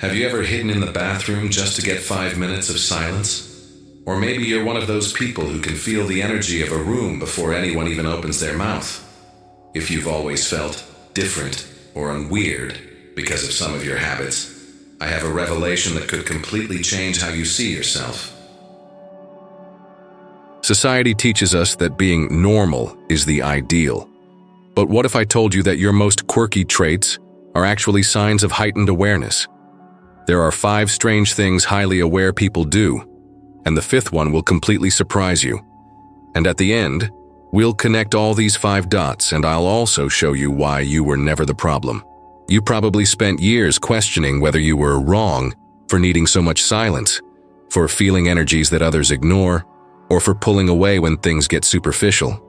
Have you ever hidden in the bathroom just to get 5 minutes of silence? Or maybe you're one of those people who can feel the energy of a room before anyone even opens their mouth. If you've always felt different or weird because of some of your habits, I have a revelation that could completely change how you see yourself. Society teaches us that being normal is the ideal. But what if I told you that your most quirky traits are actually signs of heightened awareness? There are 5 strange things highly aware people do, and the 5th one will completely surprise you. And at the end, we'll connect all these 5 dots, and I'll also show you why you were never the problem. You probably spent years questioning whether you were wrong for needing so much silence, for feeling energies that others ignore, or for pulling away when things get superficial.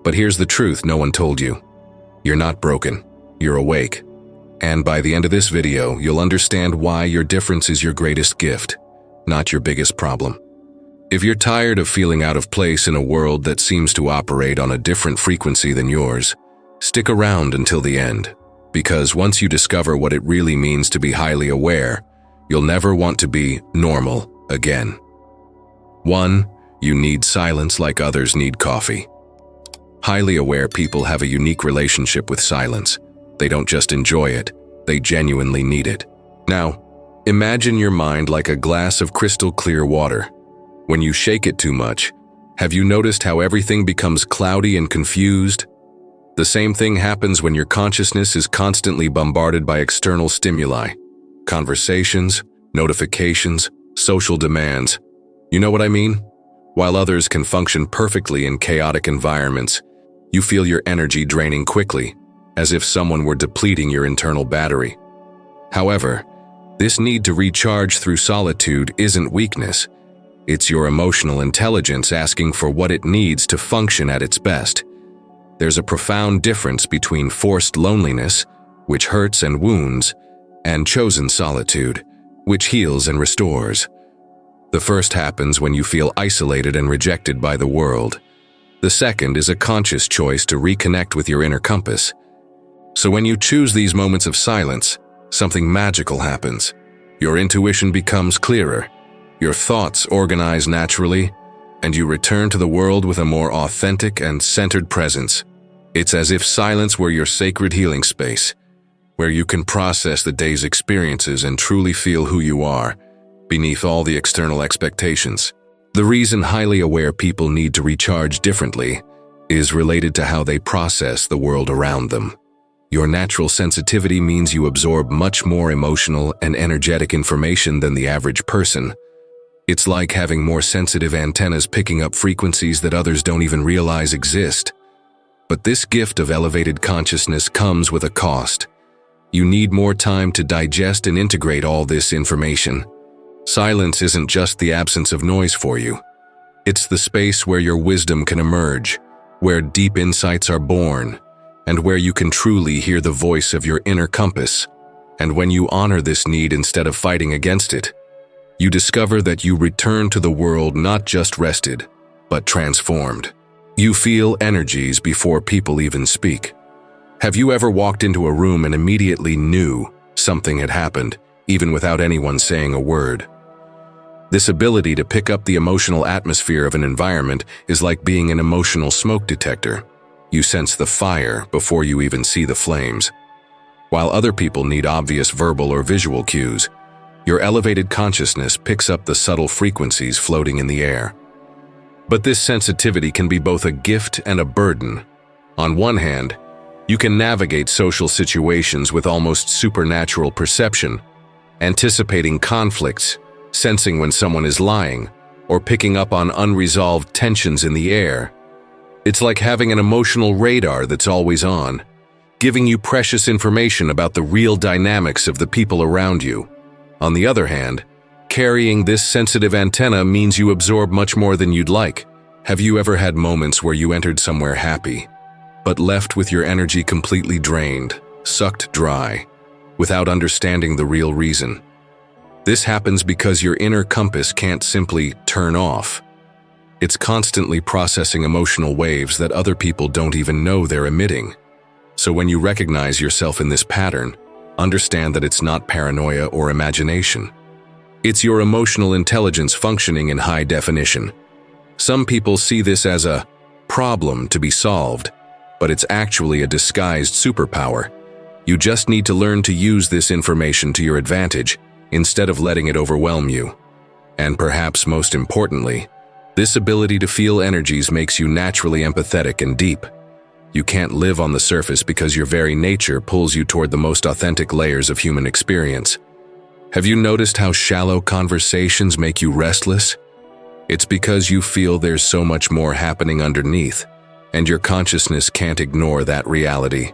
But here's the truth no one told you. You're not broken. You're awake. And by the end of this video, you'll understand why your difference is your greatest gift, not your biggest problem. If you're tired of feeling out of place in a world that seems to operate on a different frequency than yours, stick around until the end, because once you discover what it really means to be highly aware, you'll never want to be normal again. 1. You need silence like others need coffee. Highly aware people have a unique relationship with silence. They don't just enjoy it, they genuinely need it. Now, imagine your mind like a glass of crystal clear water. When you shake it too much, have you noticed how everything becomes cloudy and confused? The same thing happens when your consciousness is constantly bombarded by external stimuli. Conversations, notifications, social demands. You know what I mean? While others can function perfectly in chaotic environments, you feel your energy draining quickly, as if someone were depleting your internal battery. However, this need to recharge through solitude isn't weakness. It's your emotional intelligence asking for what it needs to function at its best. There's a profound difference between forced loneliness, which hurts and wounds, and chosen solitude, which heals and restores. The first happens when you feel isolated and rejected by the world. The second is a conscious choice to reconnect with your inner compass. So when you choose these moments of silence, something magical happens. Your intuition becomes clearer, your thoughts organize naturally, and you return to the world with a more authentic and centered presence. It's as if silence were your sacred healing space, where you can process the day's experiences and truly feel who you are, beneath all the external expectations. The reason highly aware people need to recharge differently is related to how they process the world around them. Your natural sensitivity means you absorb much more emotional and energetic information than the average person. It's like having more sensitive antennas picking up frequencies that others don't even realize exist. But this gift of elevated consciousness comes with a cost. You need more time to digest and integrate all this information. Silence isn't just the absence of noise for you. It's the space where your wisdom can emerge, where deep insights are born, and where you can truly hear the voice of your inner compass. And when you honor this need instead of fighting against it, you discover that you return to the world not just rested, but transformed. You feel energies before people even speak. Have you ever walked into a room and immediately knew something had happened, even without anyone saying a word? This ability to pick up the emotional atmosphere of an environment is like being an emotional smoke detector. You sense the fire before you even see the flames. While other people need obvious verbal or visual cues, your elevated consciousness picks up the subtle frequencies floating in the air. But this sensitivity can be both a gift and a burden. On one hand, you can navigate social situations with almost supernatural perception, anticipating conflicts, sensing when someone is lying, or picking up on unresolved tensions in the air. It's like having an emotional radar that's always on, giving you precious information about the real dynamics of the people around you. On the other hand, carrying this sensitive antenna means you absorb much more than you'd like. Have you ever had moments where you entered somewhere happy, but left with your energy completely drained, sucked dry, without understanding the real reason? This happens because your inner compass can't simply turn off. It's constantly processing emotional waves that other people don't even know they're emitting. So when you recognize yourself in this pattern, understand that it's not paranoia or imagination. It's your emotional intelligence functioning in high definition. Some people see this as a problem to be solved, but it's actually a disguised superpower. You just need to learn to use this information to your advantage instead of letting it overwhelm you. And perhaps most importantly, this ability to feel energies makes you naturally empathetic and deep. You can't live on the surface because your very nature pulls you toward the most authentic layers of human experience. Have you noticed how shallow conversations make you restless? It's because you feel there's so much more happening underneath, and your consciousness can't ignore that reality.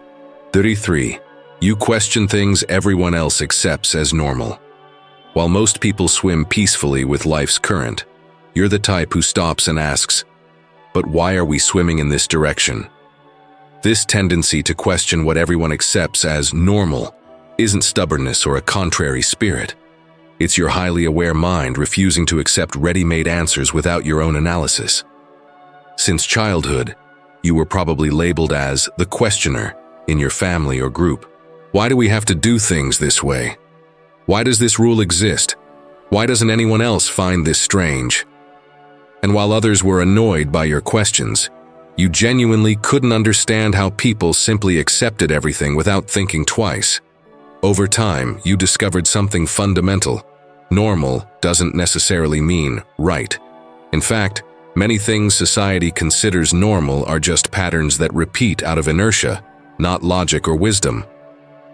33. You question things everyone else accepts as normal. While most people swim peacefully with life's current, you're the type who stops and asks, "But why are we swimming in this direction?" This tendency to question what everyone accepts as normal isn't stubbornness or a contrary spirit. It's your highly aware mind refusing to accept ready-made answers without your own analysis. Since childhood, you were probably labeled as the questioner in your family or group. Why do we have to do things this way? Why does this rule exist? Why doesn't anyone else find this strange? And while others were annoyed by your questions, you genuinely couldn't understand how people simply accepted everything without thinking twice. Over time, you discovered something fundamental. Normal doesn't necessarily mean right. In fact, many things society considers normal are just patterns that repeat out of inertia, not logic or wisdom.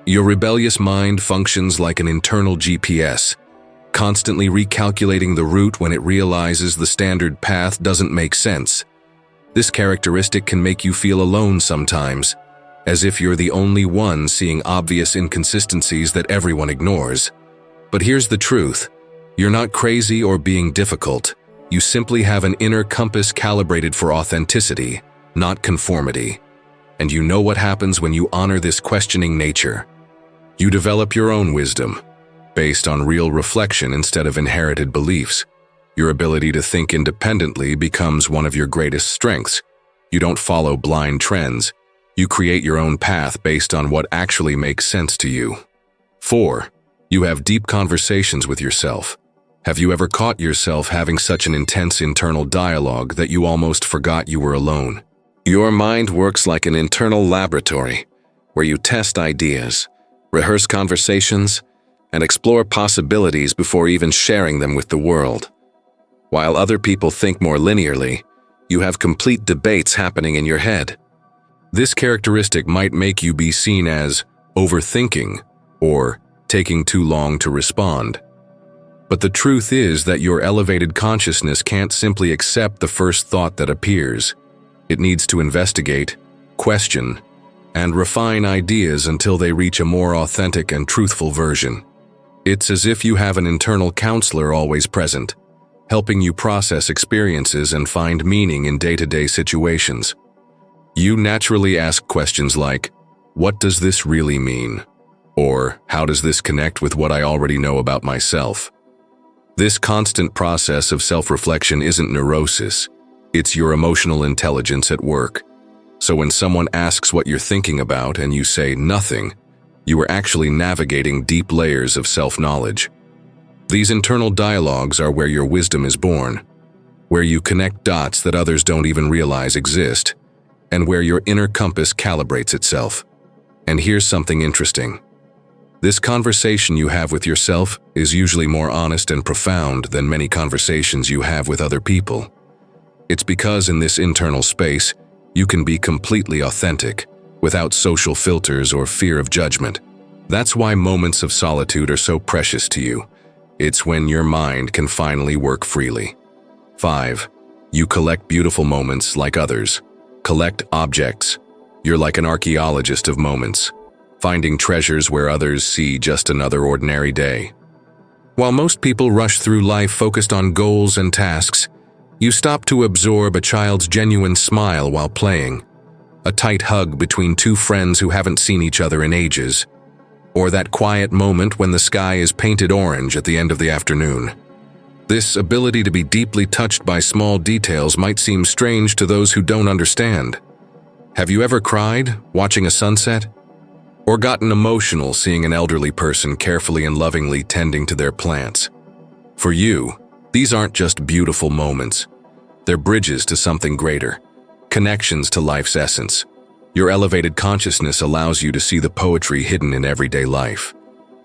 Your rebellious mind functions like an internal GPS, constantly recalculating the route when it realizes the standard path doesn't make sense. This characteristic can make you feel alone sometimes, as if you're the only one seeing obvious inconsistencies that everyone ignores. But here's the truth. You're not crazy or being difficult. You simply have an inner compass calibrated for authenticity, not conformity. And you know what happens when you honor this questioning nature. You develop your own wisdom, based on real reflection instead of inherited beliefs. Your ability to think independently becomes one of your greatest strengths. You don't follow blind trends. You create your own path based on what actually makes sense to you. 4. You have deep conversations with yourself. Have you ever caught yourself having such an intense internal dialogue that you almost forgot you were alone? Your mind works like an internal laboratory, where you test ideas, rehearse conversations, and explore possibilities before even sharing them with the world. While other people think more linearly, you have complete debates happening in your head. This characteristic might make you be seen as overthinking or taking too long to respond. But the truth is that your elevated consciousness can't simply accept the first thought that appears. It needs to investigate, question, and refine ideas until they reach a more authentic and truthful version. It's as if you have an internal counselor always present, helping you process experiences and find meaning in day-to-day situations. You naturally ask questions like, "What does this really mean?" Or, "How does this connect with what I already know about myself?" This constant process of self-reflection isn't neurosis. It's your emotional intelligence at work. So when someone asks what you're thinking about and you say nothing, you are actually navigating deep layers of self-knowledge. These internal dialogues are where your wisdom is born, where you connect dots that others don't even realize exist, and where your inner compass calibrates itself. And here's something interesting. This conversation you have with yourself is usually more honest and profound than many conversations you have with other people. It's because in this internal space, you can be completely authentic, without social filters or fear of judgment. That's why moments of solitude are so precious to you. It's when your mind can finally work freely. 5. You collect beautiful moments like others. Collect objects. You're like an archaeologist of moments, finding treasures where others see just another ordinary day. While most people rush through life focused on goals and tasks, you stop to absorb a child's genuine smile while playing, a tight hug between two friends who haven't seen each other in ages, or that quiet moment when the sky is painted orange at the end of the afternoon. This ability to be deeply touched by small details might seem strange to those who don't understand. Have you ever cried watching a sunset? Or gotten emotional seeing an elderly person carefully and lovingly tending to their plants. For you, these aren't just beautiful moments. They're bridges to something greater, connections to life's essence. Your elevated consciousness allows you to see the poetry hidden in everyday life.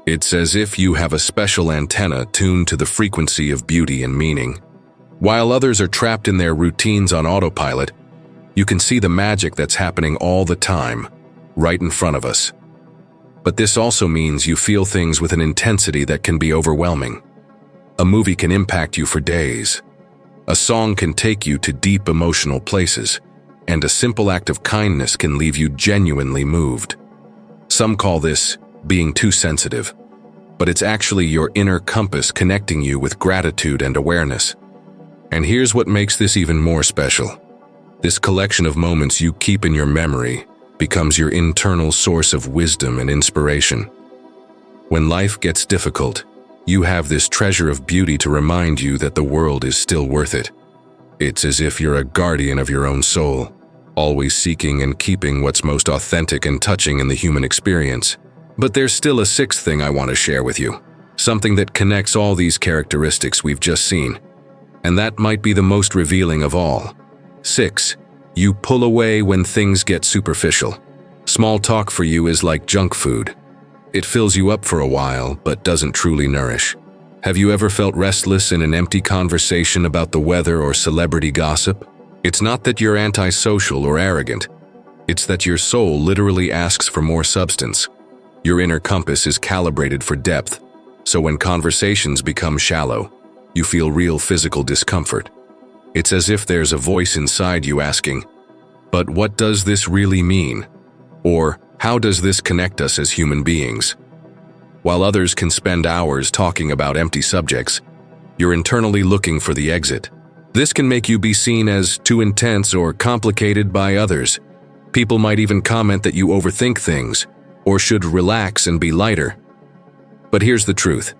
It's as if you have a special antenna tuned to the frequency of beauty and meaning. While others are trapped in their routines on autopilot, you can see the magic that's happening all the time, right in front of us. But this also means you feel things with an intensity that can be overwhelming. A movie can impact you for days. A song can take you to deep emotional places, and a simple act of kindness can leave you genuinely moved. Some call this being too sensitive, but it's actually your inner compass connecting you with gratitude and awareness. And here's what makes this even more special. This collection of moments you keep in your memory becomes your internal source of wisdom and inspiration. When life gets difficult, you have this treasure of beauty to remind you that the world is still worth it. It's as if you're a guardian of your own soul, always seeking and keeping what's most authentic and touching in the human experience. But there's still a sixth thing I want to share with you, something that connects all these characteristics we've just seen. And that might be the most revealing of all. 6. You pull away when things get superficial. Small talk for you is like junk food. It fills you up for a while, but doesn't truly nourish. Have you ever felt restless in an empty conversation about the weather or celebrity gossip? It's not that you're antisocial or arrogant. It's that your soul literally asks for more substance. Your inner compass is calibrated for depth, so when conversations become shallow, you feel real physical discomfort. It's as if there's a voice inside you asking, "But what does this really mean?" Or, "How does this connect us as human beings?" While others can spend hours talking about empty subjects, you're internally looking for the exit. This can make you be seen as too intense or complicated by others. People might even comment that you overthink things, or should relax and be lighter. But here's the truth.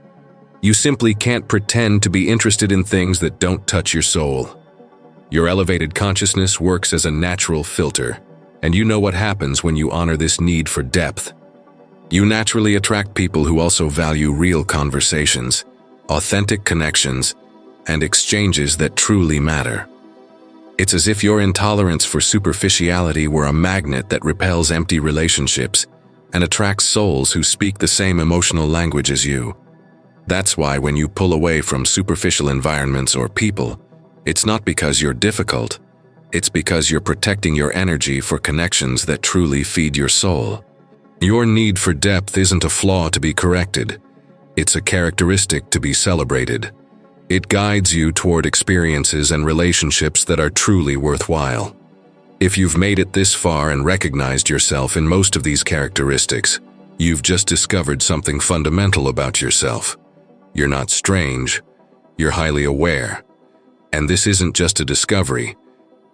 You simply can't pretend to be interested in things that don't touch your soul. Your elevated consciousness works as a natural filter, and you know what happens when you honor this need for depth. You naturally attract people who also value real conversations, authentic connections, and exchanges that truly matter. It's as if your intolerance for superficiality were a magnet that repels empty relationships and attracts souls who speak the same emotional language as you. That's why when you pull away from superficial environments or people, it's not because you're difficult, it's because you're protecting your energy for connections that truly feed your soul. Your need for depth isn't a flaw to be corrected, it's a characteristic to be celebrated. It guides you toward experiences and relationships that are truly worthwhile. If you've made it this far and recognized yourself in most of these characteristics, you've just discovered something fundamental about yourself. You're not strange, you're highly aware. And this isn't just a discovery,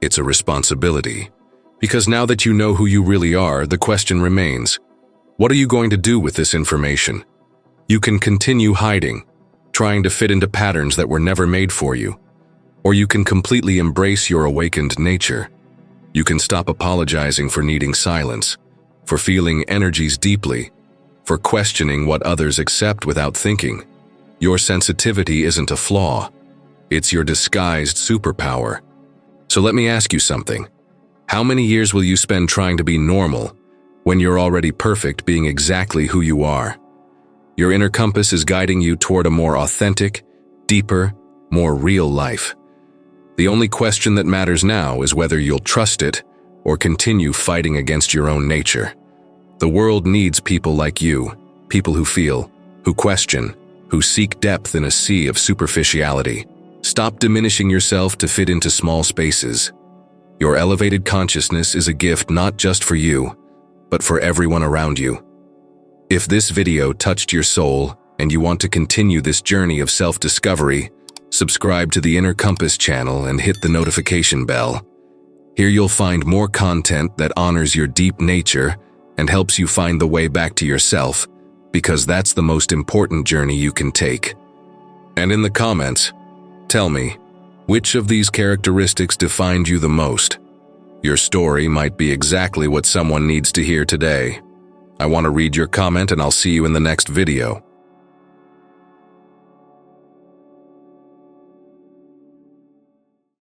it's a responsibility. Because now that you know who you really are, the question remains, what are you going to do with this information? You can continue hiding, trying to fit into patterns that were never made for you. Or you can completely embrace your awakened nature. You can stop apologizing for needing silence, for feeling energies deeply, for questioning what others accept without thinking. Your sensitivity isn't a flaw, it's your disguised superpower. So let me ask you something. How many years will you spend trying to be normal when you're already perfect being exactly who you are? Your inner compass is guiding you toward a more authentic, deeper, more real life. The only question that matters now is whether you'll trust it or continue fighting against your own nature. The world needs people like you, people who feel, who question, who seek depth in a sea of superficiality. Stop diminishing yourself to fit into small spaces. Your elevated consciousness is a gift not just for you, but for everyone around you. If this video touched your soul and you want to continue this journey of self-discovery, subscribe to the Inner Compass channel and hit the notification bell. Here you'll find more content that honors your deep nature and helps you find the way back to yourself, because that's the most important journey you can take. And in the comments, tell me, which of these characteristics defined you the most? Your story might be exactly what someone needs to hear today. I want to read your comment and I'll see you in the next video.